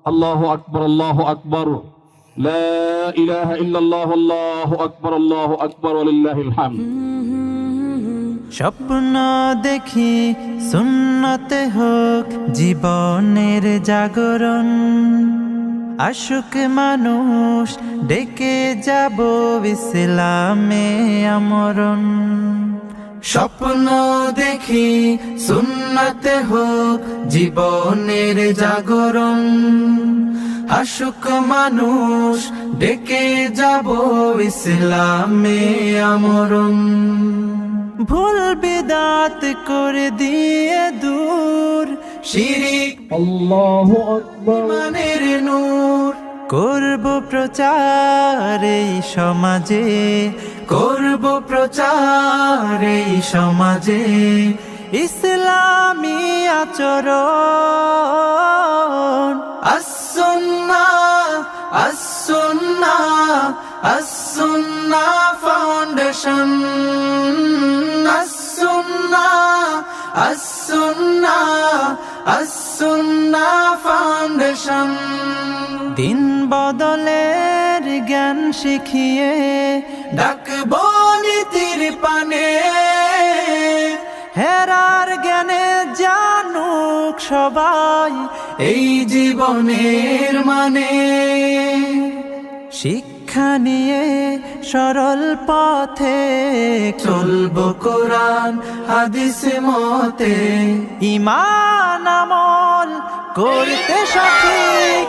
আল্লাহু আকবার, আল্লাহু আকবার, লা ইলাহা ইল্লাল্লাহ, আল্লাহু আকবার, আল্লাহু আকবার, ওয়ালিল্লাহিল হামদ। স্বপ্ন দেখি সুন্নতে হোক জীবনের জাগরণ, আশুক মানুষ ডেকে যাব ইসলামে আমরণ। স্বপ্ন দেখি সুন্নতে হোক জীবনের জাগরণ, আশুক মানুষ ডেকে যাব ইসলামে আমরণ। ভুল বিদাত করে দিয়ে দূর শিরিক আল্লাহু আকবার, ইমানের নূর, করব প্রচার এই সমাজে, করব প্রচার এই সমাজে, ইসলামী আচরণ। as-sunnah as-sunnah as-sunnah foundation, as-sunnah as-sunnah as-sunnah foundation. দিন বদলের জ্ঞান শিখিয়ে ডাকবো নীতির পানে, হেরার জ্ঞানে জানুক সবাই এই জীবনের মানে। শিক্ষা নিয়ে সরল পথে চলবো কোরআন হাদিস মতে, ঈমান আমল করতে সঠিক